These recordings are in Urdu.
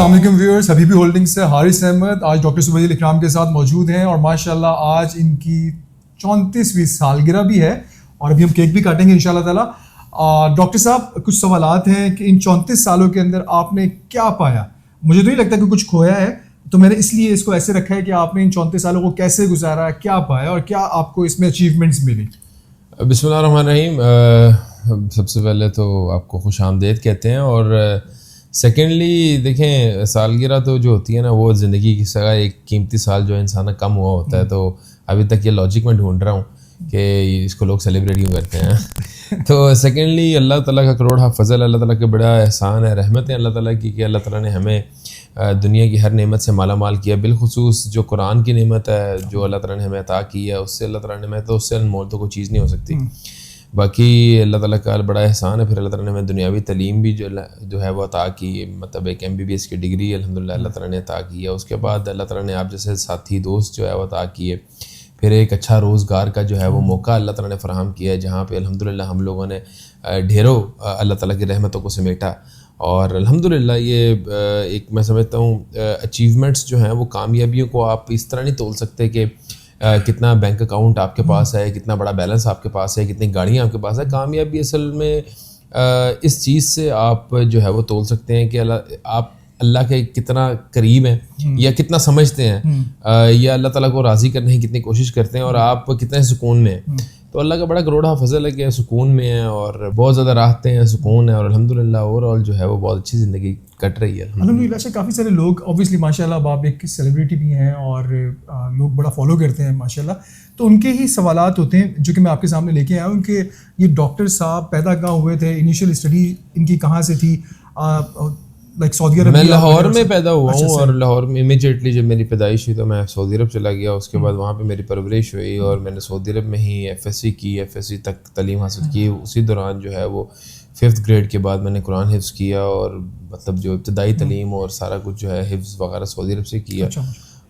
السلام علیکم ویورز، حبیبی ہولڈنگ سے حارث احمد آج ڈاکٹر زبیر اکرام کے ساتھ موجود ہیں اور ماشاءاللہ آج ان کی 34ویں سالگرہ بھی ہے اور ابھی ہم کیک بھی کاٹیں گے انشاءاللہ تعالیٰ. ڈاکٹر صاحب کچھ سوالات ہیں کہ ان 34 سالوں کے اندر آپ نے کیا پایا؟ مجھے تو نہیں لگتا کہ کچھ کھویا ہے، تو میں نے اس لیے اس کو ایسے رکھا ہے کہ آپ نے ان 34 سالوں کو کیسے گزارا، کیا پایا اور کیا آپ کو اس میں اچیومنٹس ملی. بسم اللہ الرحمن الرحیم. سب سے پہلے تو آپ کو خوش آمدید کہتے ہیں، اور سیکنڈلی دیکھیں سالگرہ تو جو ہوتی ہے نا وہ زندگی کی سگا ایک قیمتی سال جو انسان کا کم ہوا ہوتا ہے، تو ابھی تک یہ لاجک میں ڈھونڈ رہا ہوں کہ اس کو لوگ سیلیبریٹ کیوں کرتے ہیں. تو سیکنڈلی اللہ تعالیٰ کا کروڑ فضل، اللہ تعالیٰ کا بڑا احسان ہے، رحمت ہے اللہ تعالیٰ کی کہ اللہ تعالیٰ نے ہمیں دنیا کی ہر نعمت سے مالا مال کیا، بالخصوص جو قرآن کی نعمت ہے جو اللہ تعالیٰ نے ہمیں عطا کی ہے، اس سے اللہ تعالیٰ نے ہمیں تو اس سے انمول تو کوئی چیز نہیں ہو سکتی. باقی اللہ تعالیٰ کا بڑا احسان ہے. پھر اللہ تعالیٰ نے ہمیں دنیاوی تعلیم بھی جو ہے وہ عطا کی، مطلب ایک MBBS کی ڈگری الحمدللہ اللہ تعالیٰ نے عطا کی ہے. اس کے بعد اللہ تعالیٰ نے آپ جیسے ساتھی دوست جو ہے وہ عطا کیے. پھر ایک اچھا روزگار کا جو ہے وہ موقع اللہ تعالیٰ نے فراہم کیا ہے، جہاں پہ الحمدللہ ہم لوگوں نے ڈھیروں اللہ تعالیٰ کی رحمتوں کو سمیٹا. اور الحمدللہ یہ ایک میں سمجھتا ہوں اچیومنٹس جو ہیں وہ کامیابیوں کو آپ اس طرح نہیں تول سکتے کہ کتنا بینک اکاؤنٹ آپ کے پاس ہے، کتنا بڑا بیلنس آپ کے پاس ہے، کتنی گاڑیاں آپ کے پاس ہے. کامیابی اصل میں اس چیز سے آپ جو ہے وہ تول سکتے ہیں کہ آپ اللہ کے کتنا قریب ہیں یا کتنا سمجھتے ہیں، یا اللہ تعالیٰ کو راضی کرنے کی کتنی کوشش کرتے ہیں، اور آپ کتنے سکون میں ہیں. تو اللہ کا بڑا کروڑا فضل ہے کہ سکون میں ہیں اور بہت زیادہ راحتیں ہیں، سکون ہے، اور الحمدللہ اوور آل جو ہے وہ بہت اچھی زندگی کٹ رہی ہے الحمدللہ. سے کافی سارے لوگ اوبیسلی ماشاءاللہ اب آپ ایک سیلیبریٹی بھی ہیں اور لوگ بڑا فالو کرتے ہیں ماشاءاللہ، تو ان کے ہی سوالات ہوتے ہیں جو کہ میں آپ کے سامنے لے کے آیا ہوں کہ یہ ڈاکٹر صاحب پیدا کہاں ہوئے تھے، انیشیل اسٹڈی ان کی کہاں سے تھی؟ لائک سعودی عرب. میں لاہور میں پیدا ہوا ہوں، اور لاہور میں امیجیٹلی جب میری پیدائش ہوئی تو میں سعودی عرب چلا گیا. اس کے بعد وہاں پہ میری پرورش ہوئی اور میں نے سعودی عرب میں ہی FSC کی، FSC تک تعلیم حاصل کی. اسی دوران جو ہے وہ 5th گریڈ کے بعد میں نے قرآن حفظ کیا، اور مطلب جو ابتدائی تعلیم اور سارا کچھ جو ہے حفظ وغیرہ سعودی عرب سے کیا.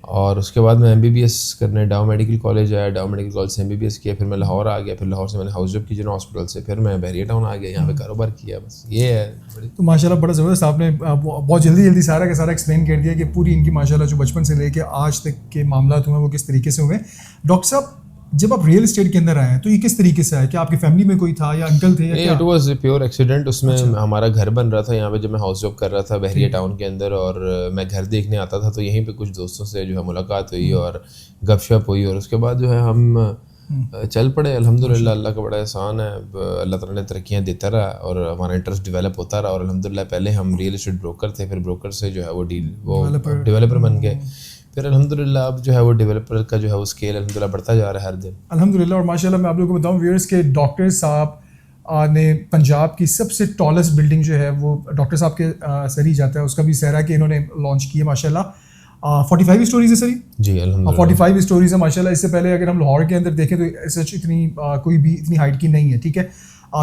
اور اس کے بعد میں MBBS کرنے ڈاؤ میڈیکل کالج آیا، ڈاؤ میڈیکل کالج سے MBBS کیا. پھر میں لاہور آ گیا، پھر لاہور سے میں نے ہاؤس جاب کی جنرل ہاسپٹل سے، پھر میں بحریہ ٹاؤن آ گیا، یہاں پہ کاروبار کیا. بس یہ ہے. تو ماشاءاللہ بڑا زبردست آپ نے بہت جلدی سارا کا سارا ایکسپلین کر دیا کہ پوری ان کی ماشاءاللہ جو بچپن سے لے کے آج تک کے معاملات ہوئے ہیں وہ کس طریقے سے ہوئے. ڈاکٹر صاحب جب آپ ریئل اسٹیٹ کے اندر آئے ہیں تو یہ کس طریقے سے آیا؟ کیا آپ کی فیملی میں کوئی تھا یا انکل تھے یا کیا؟ It was a pure accident. اس میں ہمارا گھر بن رہا تھا یہاں پہ جب میں ہاؤس جاب کر رہا تھا بحریہ ٹاؤن کے اندر، اور میں گھر دیکھنے آتا تھا، تو یہیں پہ کچھ دوستوں سے جو ہے ملاقات ہوئی اور گپ شپ ہوئی، اور اس کے بعد جو ہے ہم چل پڑے. الحمدللہ اللہ کا بڑا احسان ہے، اللہ تعالیٰ نے ترقیاں دیتا رہا اور ہمارا انٹرسٹ ڈیولپ ہوتا رہا. اور الحمدللہ پہلے ہم ریئل اسٹیٹ بروکر تھے، پھر بروکر سے جو ہے وہ ڈیولپر بن گئے. پھر الحمدللہ اب جو ہے وہ ڈیولپر کا جو ہے وہ اسکیل الحمدللہ بڑھتا جا رہا ہے ہر دن الحمدللہ. اور ماشاءاللہ میں آپ لوگوں کو بتاؤں ویئرس کے ڈاکٹر صاحب نے پنجاب کی سب سے ٹالسٹ بلڈنگ جو ہے وہ ڈاکٹر صاحب کے سر ہی جاتا ہے، اس کا بھی سہرا کہ انہوں نے لانچ کی ہے ماشاءاللہ. 45 اسٹوریز ہے سر جی الحمدللہ. 45 اسٹوریز ہے ماشاءاللہ. اس سے پہلے اگر ہم لاہور کے اندر دیکھیں تو سچ اتنی کوئی بھی اتنی ہائٹ کی نہیں ہے، ٹھیک ہے.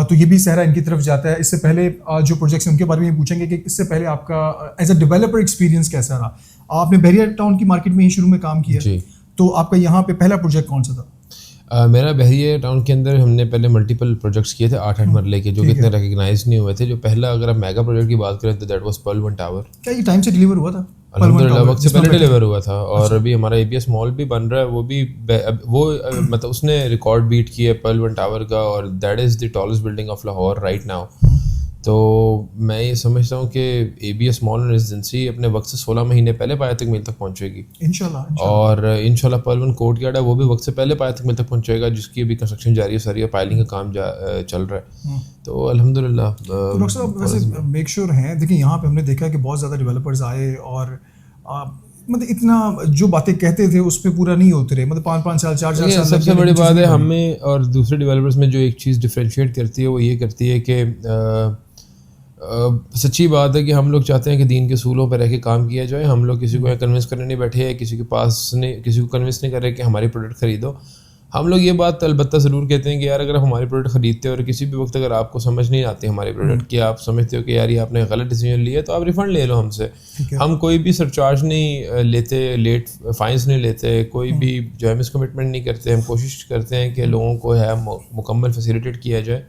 تو یہ بھی سہرا ان کی طرف جاتا ہے. اس سے پہلے جو پروجیکٹس ہیں ان کے بارے میں یہ پوچھیں گے کہ اس سے پہلے آپ کا ایز اے ڈیولپر ایکسپیرینس کیسا رہا؟ آپ نے بحریہ ٹاؤن کی مارکیٹ میں ہی شروع میں کام کیا جی، تو آپ کا یہاں پہ پہلا پروجیکٹ کون سا تھا؟ میرا بحریہ ٹاؤن کے اندر ہم نے پہلے ملٹیپل پروجیکٹس کیے تھے 8 مرلے کے، جو کہ اتنے ریکگنائز نہیں ہوئے تھے. جو پہلا اگر آپ میگا پروجیکٹ کی بات کریں تو that was Pearl one tower. کیا یہ ٹائم سے ڈیلیور ہوا تھا؟ الحمدللہ وقت سے پہلے ڈیلیور ہوا تھا. اور ابھی ہمارا ABS مال بھی بن رہا ہے، وہ مطلب اس نے ریکارڈ بیٹ کیا ہے پرل ون ٹاور کا، اور that is the tallest building of Lahore right now. تو میں یہ سمجھتا ہوں کہ ABS مال اینڈ ریزیڈنسی اپنے وقت سے 16 مہینے پہلے پایتک میل تک پہنچے گی انشاءاللہ. اور انشاءاللہ پرل ون کورٹ یارڈ ہے وہ بھی وقت سے پہلے پایتک میل تک پہنچے گا، جس کی ابھی کنسٹرکشن جاری ہے، ساری پائلنگ کا کام چل رہا ہے. تو الحمدللہ. ڈاکٹر صاحب ویسے میک شیور ہیں، دیکھیں یہاں پہ ہم نے دیکھا کہ بہت زیادہ ڈیولپرز آئے اور مطلب اتنا جو باتیں کہتے تھے اس پہ پورا نہیں ہوتے رہے، مطلب 5 سال 4 سال. سب سے بڑی بات ہے ہمیں اور دوسرے ڈیولپرز میں جو ایک چیز ڈفرینشیٹ کرتی ہے وہ یہ کرتی ہے کہ سچی بات ہے کہ ہم لوگ چاہتے ہیں کہ دین کے اصولوں پہ رہ کے کام کیا جائے. ہم لوگ کسی کو کنونس کرنے نہیں بیٹھے ہیں، کسی کو کنونس نہیں کر رہے کہ ہماری پروڈکٹ خریدو. ہم لوگ یہ بات البتہ ضرور کہتے ہیں کہ یار اگر آپ ہماری پروڈکٹ خریدتے ہو اور کسی بھی وقت اگر آپ کو سمجھ نہیں آتی ہماری پروڈکٹ کی، آپ سمجھتے ہو کہ یار یہ آپ نے غلط ڈیسیجن لیا ہے، تو آپ ریفنڈ لے لو ہم سے. ہم کوئی بھی سرچارج نہیں لیتے، لیٹ فائنس نہیں لیتے، کوئی بھی جو ہے مس کمٹمنٹ نہیں کرتے. ہم کوشش کرتے ہیں کہ لوگوں کو ہے مکمل فیسیلیٹیٹ کیا جائے.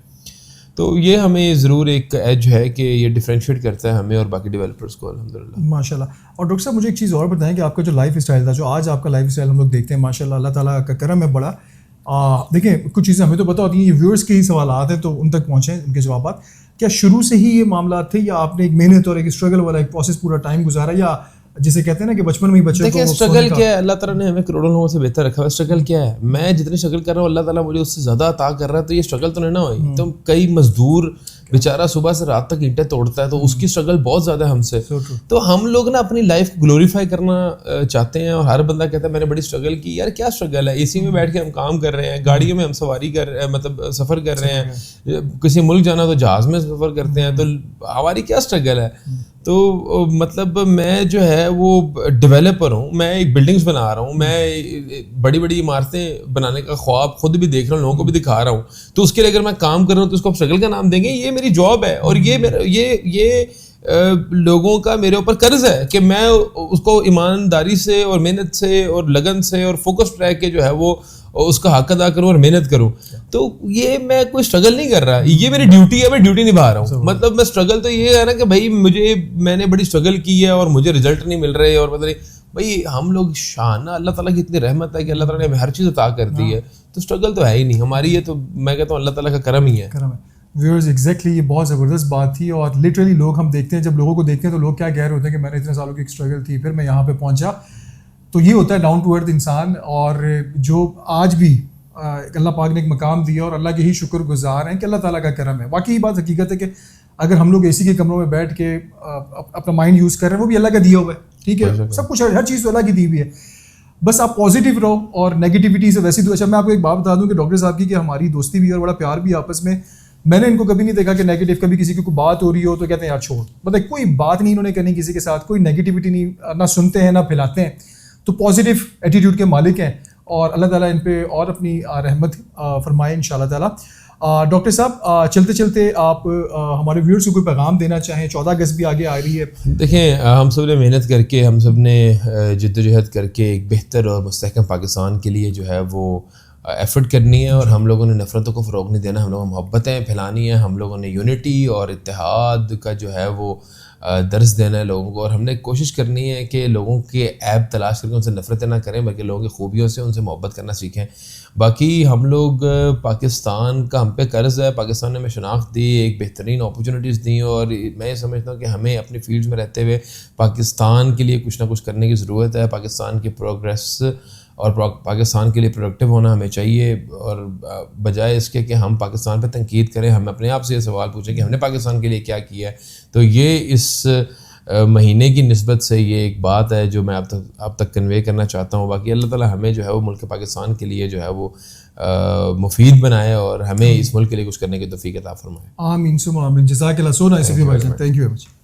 تو یہ ہمیں ضرور ایک ایج ہے کہ یہ ڈفرینشیٹ کرتا ہے ہمیں اور باقی ڈیولپرس کو الحمدللہ. ماشاء اللہ. اور ڈاکٹر صاحب مجھے ایک چیز اور بتائیں کہ آپ کا جو لائف اسٹائل تھا, جو آج آپ کا لائف اسٹائل ہم لوگ دیکھتے ہیں ماشاء اللہ, اللہ تعالیٰ کا کرم ہے بڑا. دیکھیں کچھ چیزیں ہمیں تو پتہ ہوتی ہیں, یہ ویورس کے ہی سوالات ہیں تو ان تک پہنچیں ان کے جوابات. کیا شروع سے ہی یہ معاملات تھے یا آپ نے ایک محنت اور ایک اسٹرگل والا ایک پروسیس پورا ٹائم گزارا, یا جسے کہتے ہیں نا کہ بچپن میں ہی بچے دیکھیں اسٹرگل کیا ہے, اللہ تعالیٰ نے ہمیں کروڑوں لوگوں سے بہتر رکھا ہے. اسٹرگل کیا ہے, میں جتنی اسٹرگل کر رہا ہوں اللہ تعالیٰ مجھے اس سے زیادہ عطا کر رہا ہے, تو یہ اسٹرگل تو نہیں نا ہوئی. تو کئی مزدور بیچارہ صبح سے رات تک اینٹیں توڑتا ہے تو اس کی اسٹرگل بہت زیادہ ہے ہم سے. تو ہم لوگ نا اپنی لائف کو گلوریفائی کرنا چاہتے ہیں, اور ہر بندہ کہتا ہے میں نے بڑی اسٹرگل کی. یار کیا اسٹرگل ہے, اے سی میں بیٹھ کے ہم کام کر رہے ہیں, گاڑیوں میں ہم سواری کر رہے ہیں, مطلب سفر کر رہے ہیں, کسی ملک جانا تو جہاز میں سفر کرتے ہیں, تو ہماری کیا اسٹرگل ہے. تو مطلب میں جو ہے وہ ڈیولپر ہوں, میں ایک بلڈنگس بنا رہا ہوں, میں بڑی بڑی عمارتیں بنانے کا خواب خود بھی دیکھ رہا ہوں, لوگوں کو بھی دکھا رہا ہوں. تو اس کے لیے اگر میں کام کر رہا ہوں تو اس کو آپ اسٹرگل کا نام دیں گے؟ یہ میری جاب ہے, اور یہ لوگوں کا میرے اوپر قرض ہے کہ میں اس کو ایمانداری سے اور محنت سے اور لگن سے اور فوکس رہ کے جو ہے وہ اس کا حق ادا کروں اور محنت کروں. تو یہ میں کوئی اسٹرگل نہیں کر رہا, یہ میری ڈیوٹی ہے, میں ڈیوٹی نبھا رہا ہوں. مطلب میں اسٹرگل تو یہ ہے نا کہ بھائی میں نے بڑی اسٹرگل کی ہے اور مجھے رزلٹ نہیں مل رہے, اور پتہ نہیں بھائی ہم لوگ شان, اللہ تعالیٰ کی اتنی رحمت ہے کہ اللہ تعالیٰ نے ہمیں ہر چیز عطا کر دی ہے, تو اسٹرگل تو ہے ہی نہیں ہماری. یہ تو میں کہتا ہوں اللہ تعالیٰ کا کرم ہی ہے. ویورز ایگزیکٹلی یہ بہت زبردست بات تھی, اور لٹرلی لوگ ہم دیکھتے ہیں, جب لوگوں کو دیکھتے ہیں تو لوگ کیا کہہ رہے ہوتے ہیں کہ میں نے اتنے سالوں کی اسٹرگل تھی پھر میں یہاں پہ پہنچا. تو یہ ہوتا ہے ڈاؤن ٹو ارتھ انسان, اور جو آج بھی اللہ پاک نے ایک مقام دیا اور اللہ کے ہی شکر گزار ہیں کہ اللہ تعالیٰ کا کرم ہے. واقعی یہ بات حقیقت ہے کہ اگر ہم لوگ اے سی کے کمروں میں بیٹھ کے اپنا مائنڈ یوز کر رہے ہیں, وہ بھی اللہ کا دیا ہوا ہے, ٹھیک ہے, سب کچھ ہر چیز تو اللہ کی دی ہوئی ہے, بس آپ پازیٹیو رہو اور نیگیٹیوٹی سے ویسے. تو اچھا میں آپ کو ایک بات بتا دوں کہ ڈاکٹر صاحب کی کہ ہماری دوستی بھی ہے اور بڑا پیار بھی آپس میں. میں نے ان کو کبھی نہیں دیکھا کہ نیگیٹیو, کبھی کسی کی کوئی بات ہو رہی ہو تو کہتے ہیں یار چھوڑ, مطلب کوئی بات نہیں انہوں نے کرنی کسی کے ساتھ, کوئی نیگیٹیوٹی نہیں, نہ سنتے ہیں نہ پھیلاتے ہیں. تو پازیٹیو ایٹیٹیوڈ کے مالک ہیں, اور اللہ تعالیٰ ان پہ اور اپنی رحمت فرمائے ان شاء اللہ تعالیٰ. ڈاکٹر صاحب چلتے چلتے آپ ہمارے ویورز کو کوئی پیغام دینا چاہیں, 14 اگست بھی آگے آ رہی ہے. دیکھیں ہم سب نے محنت کر کے, ہم سب نے جد و جہد کر کے ایک بہتر اور مستحکم پاکستان کے لیے جو ہے وہ ایفرٹ کرنی ہے, اور ہم لوگوں نے نفرتوں کو فروغ نہیں دینا, ہم لوگوں نے محبتیں پھیلانی ہیں, ہم لوگوں نے یونٹی اور اتحاد کا جو ہے وہ درس دینا ہے لوگوں کو, اور ہم نے کوشش کرنی ہے کہ لوگوں کے عیب تلاش کر کے ان سے نفرتیں نہ کریں بلکہ لوگوں کی خوبیوں سے ان سے محبت کرنا سیکھیں. باقی ہم لوگ پاکستان کا ہم پہ قرض ہے, پاکستان نے ہمیں شناخت دی, ایک بہترین اپرچونیٹیز دیں, اور میں یہ سمجھتا ہوں کہ ہمیں اپنی فیلڈز میں رہتے ہوئے پاکستان کے لیے کچھ نہ کچھ کرنے کی ضرورت ہے. پاکستان کی پروگریس اور پاکستان کے لیے پروڈکٹیو ہونا ہمیں چاہیے, اور بجائے اس کے کہ ہم پاکستان پہ تنقید کریں, ہم اپنے آپ سے یہ سوال پوچھیں کہ ہم نے پاکستان کے لیے کیا کیا ہے. تو یہ اس مہینے کی نسبت سے یہ ایک بات ہے جو میں آپ تک کنوے کرنا چاہتا ہوں. باقی اللہ تعالیٰ ہمیں جو ہے وہ ملک پاکستان کے لیے جو ہے وہ مفید بنائے, اور ہمیں اس ملک کے لیے کچھ کرنے کی توفیق عطا فرمائے. آمین ثم آمین. جزاک اللہ. سو نائس آف یو بھائی جان, تھینک یو ویری مچ.